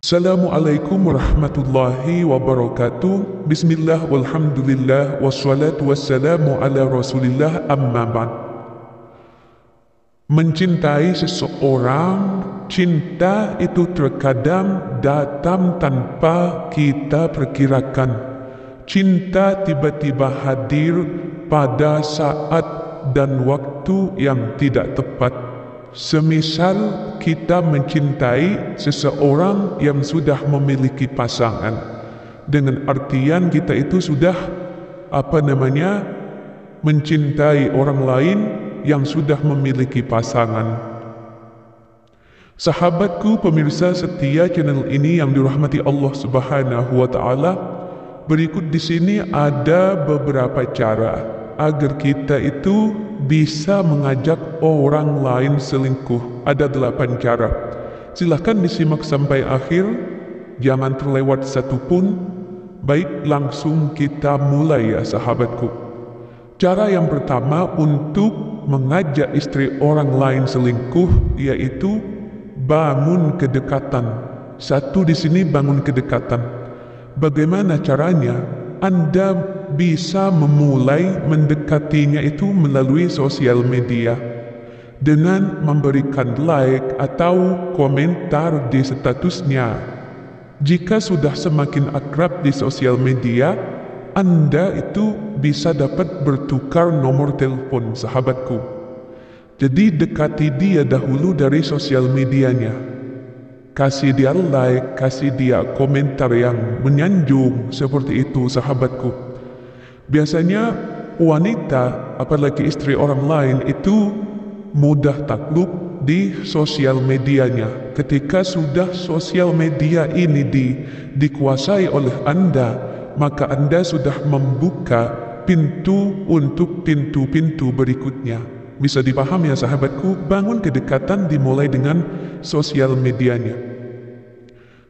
Assalamualaikum warahmatullahi wabarakatuh. Bismillah walhamdulillah wassalatu wassalamu ala rasulillah amma ba'd. Mencintai seseorang, cinta itu terkadang datang tanpa kita perkirakan. Cinta tiba-tiba hadir pada saat dan waktu yang tidak tepat. Semisal kita mencintai seseorang yang sudah memiliki pasangan, dengan artian kita itu sudah mencintai orang lain yang sudah memiliki pasangan. Sahabatku, pemirsa setia channel ini yang dirahmati Allah Subhanahu wa taala, berikut di sini ada beberapa cara agar kita itu bisa mengajak orang lain selingkuh. Ada 8 cara. Silahkan disimak sampai akhir, jangan terlewat satu pun. Baik, langsung kita mulai ya sahabatku. Cara yang pertama untuk mengajak istri orang lain selingkuh yaitu bangun kedekatan. Satu di sini bangun kedekatan. Bagaimana caranya? Anda bisa memulai mendekatinya itu melalui sosial media dengan memberikan like atau komentar di statusnya. Jika sudah semakin akrab di sosial media, Anda itu bisa dapat bertukar nomor telepon sahabatku. Jadi dekati dia dahulu dari sosial medianya. Kasih dia like, kasih dia komentar yang menyanjung seperti itu sahabatku. Biasanya wanita, apalagi istri orang lain itu mudah takluk di sosial medianya. Ketika sudah sosial media ini dikuasai oleh Anda, maka Anda sudah membuka pintu untuk pintu-pintu berikutnya. Bisa dipahami ya sahabatku, bangun kedekatan dimulai dengan sosial medianya.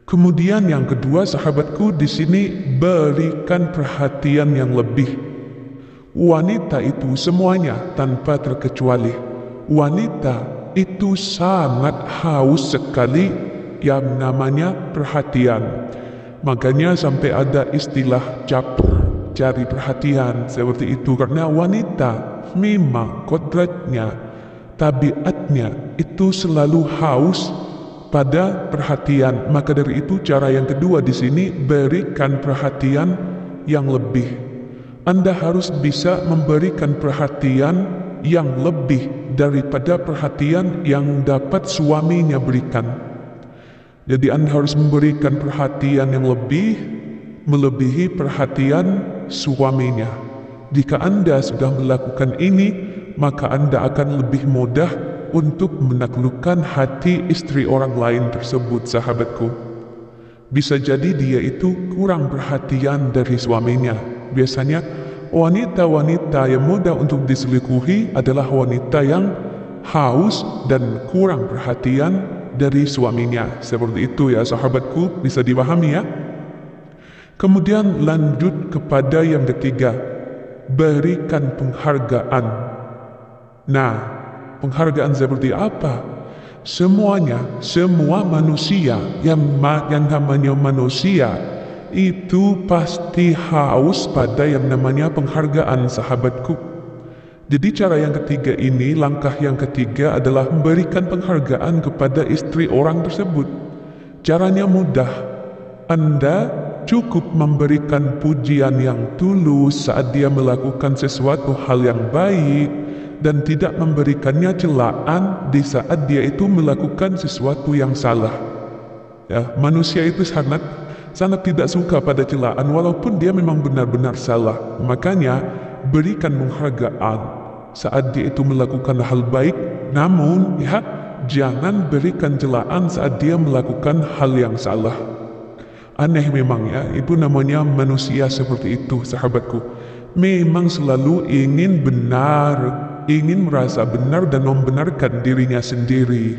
Kemudian yang kedua sahabatku, di sini berikan perhatian yang lebih. Wanita itu semuanya tanpa terkecuali, wanita itu sangat haus sekali yang namanya perhatian. Makanya sampai ada istilah caper, cari perhatian seperti itu, karena wanita memang kodratnya, tabiatnya itu selalu haus pada perhatian. Maka dari itu cara yang kedua di sini, berikan perhatian yang lebih. Anda harus bisa memberikan perhatian yang lebih daripada perhatian yang dapat suaminya berikan. Jadi Anda harus memberikan perhatian yang lebih, melebihi perhatian suaminya. Jika Anda sudah melakukan ini, maka Anda akan lebih mudah untuk menaklukkan hati istri orang lain tersebut sahabatku. Bisa jadi dia itu kurang perhatian dari suaminya. Biasanya wanita-wanita yang mudah untuk diselingkuhi adalah wanita yang haus dan kurang perhatian dari suaminya. Seperti itu ya sahabatku, bisa dipahami ya. Kemudian lanjut kepada yang ketiga, berikan penghargaan. Nah, penghargaan seperti apa? Semua manusia yang namanya manusia itu pasti haus pada yang namanya penghargaan sahabatku. Jadi cara yang ketiga ini, langkah yang ketiga adalah memberikan penghargaan kepada istri orang tersebut. Caranya mudah. Anda cukup memberikan pujian yang tulus saat dia melakukan sesuatu hal yang baik, dan tidak memberikannya celaan di saat dia itu melakukan sesuatu yang salah. Ya, manusia itu sangat tidak suka pada celaan walaupun dia memang benar-benar salah. Makanya berikan penghargaan saat dia itu melakukan hal baik, namun ya jangan berikan celaan saat dia melakukan hal yang salah. Aneh memang ya, itu namanya manusia seperti itu sahabatku. Memang selalu ingin benar, ingin merasa benar dan membenarkan dirinya sendiri.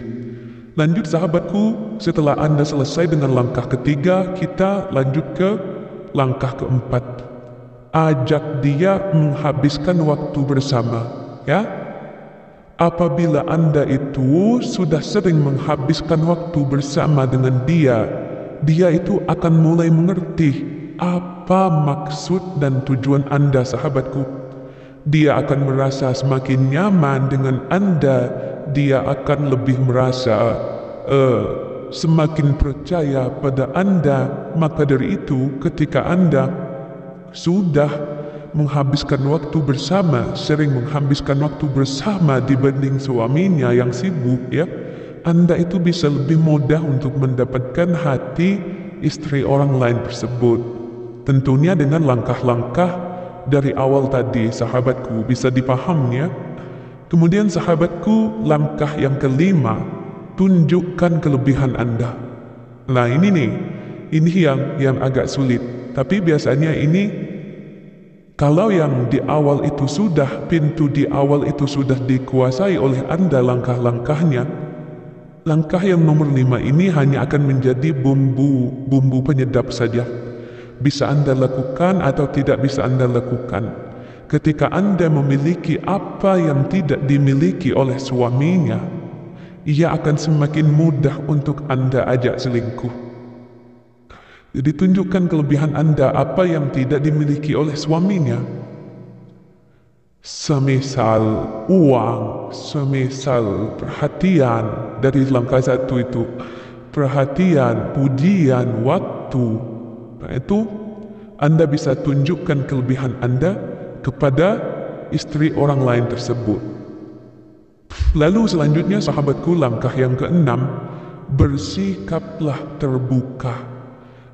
Lanjut sahabatku, setelah Anda selesai dengan langkah ketiga, kita lanjut ke langkah keempat. Ajak dia menghabiskan waktu bersama, ya. Apabila Anda itu sudah sering menghabiskan waktu bersama dengan dia, dia itu akan mulai mengerti apa maksud dan tujuan Anda, sahabatku. Dia akan merasa semakin nyaman dengan Anda, dia akan lebih merasa semakin percaya pada Anda. Maka dari itu, ketika Anda sudah menghabiskan waktu bersama, sering menghabiskan waktu bersama dibanding suaminya yang sibuk, ya, Anda itu bisa lebih mudah untuk mendapatkan hati istri orang lain tersebut. Tentunya dengan langkah-langkah dari awal tadi, sahabatku, bisa dipahaminya. Kemudian sahabatku, langkah yang kelima, tunjukkan kelebihan Anda. Nah ini nih, ini yang agak sulit. Tapi biasanya ini, kalau yang di awal itu sudah, pintu di awal itu sudah dikuasai oleh Anda langkah-langkahnya, langkah yang nomor 5 ini hanya akan menjadi bumbu penyedap saja. Bisa Anda lakukan atau tidak bisa Anda lakukan. Ketika Anda memiliki apa yang tidak dimiliki oleh suaminya, ia akan semakin mudah untuk Anda ajak selingkuh. Jadi tunjukkan kelebihan Anda, apa yang tidak dimiliki oleh suaminya. Semisal uang, semisal perhatian, dari langkah 1 itu, perhatian, pujian, waktu. Nah itu, Anda bisa tunjukkan kelebihan Anda kepada istri orang lain tersebut. Lalu selanjutnya, sahabatku, langkah yang ke-6, bersikaplah terbuka.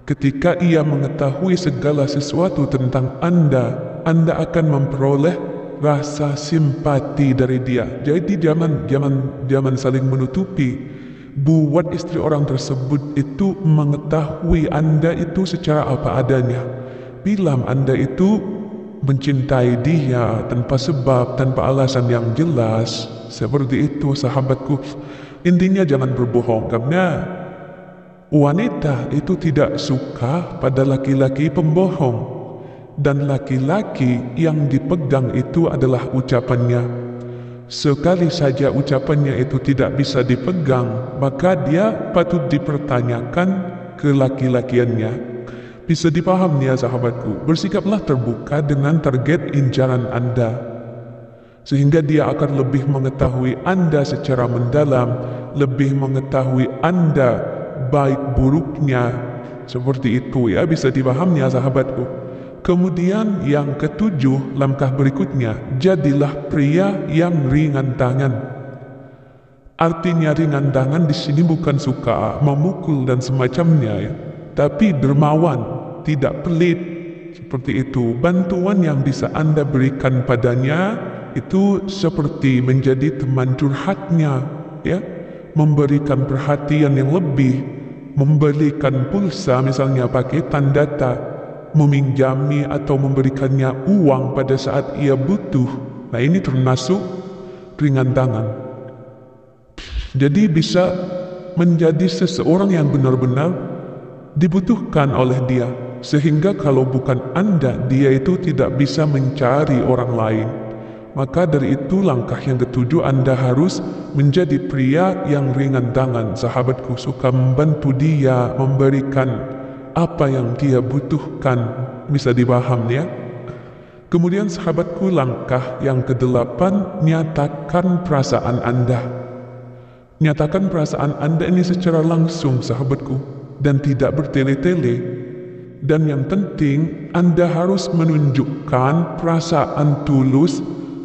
Ketika ia mengetahui segala sesuatu tentang Anda akan memperoleh rasa simpati dari dia. Jadi jangan saling menutupi. Buat istri orang tersebut itu mengetahui Anda itu secara apa adanya. Bila Anda itu mencintai dia tanpa sebab, tanpa alasan yang jelas, seperti itu, sahabatku. Intinya jangan berbohong, karena wanita itu tidak suka pada laki-laki pembohong. Dan laki-laki yang dipegang itu adalah ucapannya. Sekali saja ucapannya itu tidak bisa dipegang, maka dia patut dipertanyakan kelaki-lakiannya. Bisa dipahami ya sahabatku, bersikaplah terbuka dengan target incaran Anda, sehingga dia akan lebih mengetahui Anda secara mendalam, lebih mengetahui Anda baik buruknya. Seperti itu ya, bisa dipahami ya sahabatku. Kemudian yang ke-7, langkah berikutnya, jadilah pria yang ringan tangan. Artinya ringan tangan di sini bukan suka memukul dan semacamnya, ya, tapi dermawan, tidak pelit. Seperti itu. Bantuan yang bisa Anda berikan padanya itu seperti menjadi teman curhatnya, ya, memberikan perhatian yang lebih, memberikan pulsa, misalnya paketan data, meminjami atau memberikannya uang pada saat ia butuh. Nah ini termasuk ringan tangan. Jadi bisa menjadi seseorang yang benar-benar dibutuhkan oleh dia, sehingga kalau bukan Anda, dia itu tidak bisa mencari orang lain. Maka dari itu langkah yang ke-7, Anda harus menjadi pria yang ringan tangan, sahabatku, suka membantu dia, memberikan apa yang dia butuhkan. Bisa dipahami ya. Kemudian sahabatku, langkah yang ke-8, nyatakan perasaan Anda. Nyatakan perasaan Anda ini secara langsung, sahabatku, dan tidak bertele-tele. Dan yang penting, Anda harus menunjukkan perasaan tulus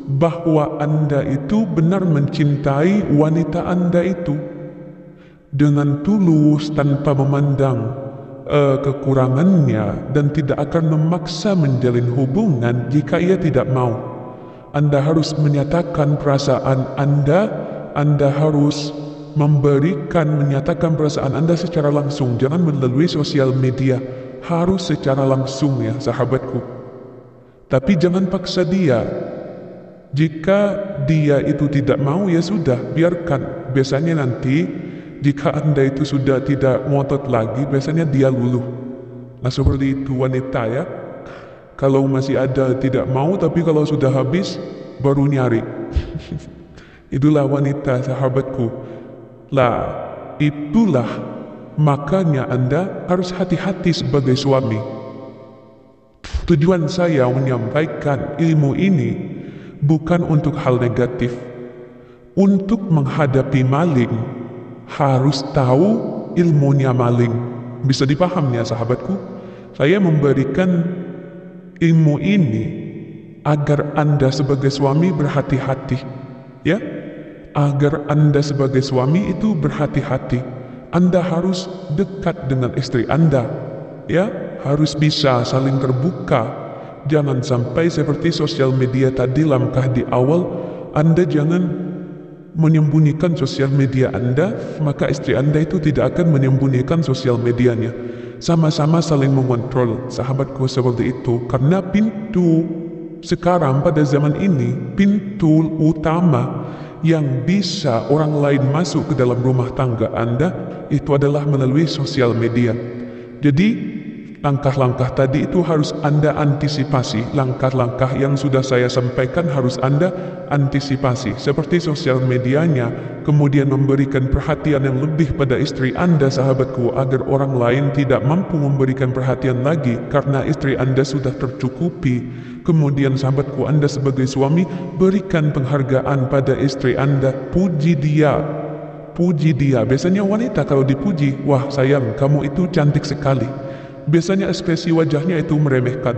bahwa Anda itu benar mencintai wanita Anda itu. Dengan tulus, tanpa memandang kekurangannya, dan tidak akan memaksa menjalin hubungan jika ia tidak mau. Anda harus menyatakan perasaan Anda harus menyatakan perasaan Anda secara langsung, jangan melalui sosial media, harus secara langsung ya sahabatku. Tapi jangan paksa dia. Jika dia itu tidak mau, ya sudah, biarkan. Biasanya nanti jika Anda itu sudah tidak ngotot lagi, biasanya dia luluh. Nah seperti itu wanita ya. Kalau masih ada tidak mau, tapi kalau sudah habis baru nyari. Itulah wanita, sahabatku. Lah itulah Makanya Anda harus hati-hati sebagai suami. Tujuan saya menyampaikan ilmu ini bukan untuk hal negatif. Untuk menghadapi maling, harus tahu ilmunya maling. Bisa dipaham ya sahabatku? Saya memberikan ilmu ini agar Anda sebagai suami berhati-hati. Ya, agar Anda sebagai suami itu berhati-hati. Anda harus dekat dengan istri Anda. Ya, harus bisa saling terbuka. Jangan sampai seperti sosial media tadi langkah di awal, Anda jangan menyembunyikan sosial media Anda, maka istri Anda itu tidak akan menyembunyikan sosial medianya. Sama-sama saling mengontrol, sahabatku, seperti itu. Karena pintu sekarang pada zaman ini, pintu utama yang bisa orang lain masuk ke dalam rumah tangga Anda itu adalah melalui sosial media. Jadi langkah-langkah tadi itu harus Anda antisipasi. Langkah-langkah yang sudah saya sampaikan harus Anda antisipasi. Seperti sosial medianya, kemudian memberikan perhatian yang lebih pada istri Anda, sahabatku, agar orang lain tidak mampu memberikan perhatian lagi karena istri Anda sudah tercukupi. Kemudian sahabatku, Anda sebagai suami, berikan penghargaan pada istri Anda. Puji dia. Puji dia. Biasanya wanita kalau dipuji, wah sayang, kamu itu cantik sekali. Biasanya ekspresi wajahnya itu meremehkan.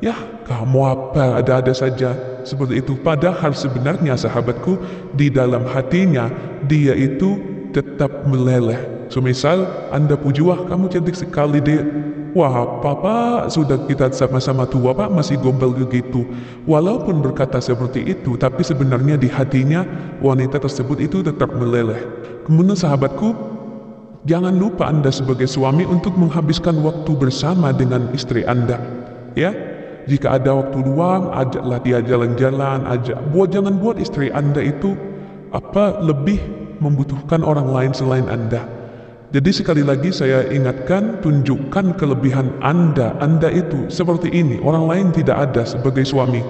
Ya, kamu apa, ada-ada saja. Seperti itu. Padahal sebenarnya sahabatku, di dalam hatinya, dia itu tetap meleleh. Semisal Anda puji, wah kamu cantik sekali deh. Wah papa, sudah kita sama-sama tua pak, masih gombal begitu. Walaupun berkata seperti itu, tapi sebenarnya di hatinya, wanita tersebut itu tetap meleleh. Kemudian sahabatku, jangan lupa Anda sebagai suami untuk menghabiskan waktu bersama dengan istri Anda. Ya, jika ada waktu luang, ajaklah dia jalan-jalan, jangan buat istri Anda itu lebih membutuhkan orang lain selain Anda. Jadi sekali lagi saya ingatkan, tunjukkan kelebihan Anda. Anda itu seperti ini, orang lain tidak ada sebagai suami.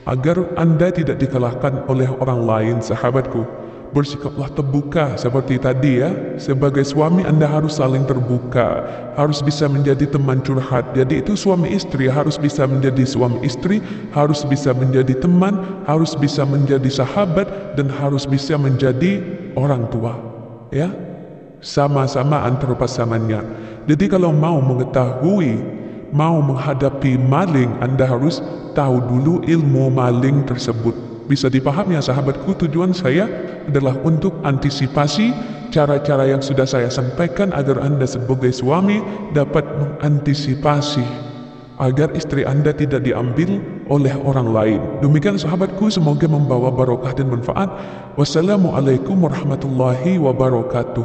Agar Anda tidak dikalahkan oleh orang lain, sahabatku. Bersikaplah terbuka seperti tadi ya. Sebagai suami Anda harus saling terbuka, harus bisa menjadi teman curhat. Jadi itu suami istri harus bisa menjadi suami istri, harus bisa menjadi teman, harus bisa menjadi sahabat, dan harus bisa menjadi orang tua. Ya, sama-sama antar pasangannya. Jadi kalau mau mengetahui, mau menghadapi maling, Anda harus tahu dulu ilmu maling tersebut. Bisa dipahami ya sahabatku, tujuan saya adalah untuk antisipasi cara-cara yang sudah saya sampaikan agar Anda sebagai suami dapat mengantisipasi agar istri Anda tidak diambil oleh orang lain. Demikian sahabatku, semoga membawa barokah dan manfaat. Wassalamualaikum warahmatullahi wabarakatuh.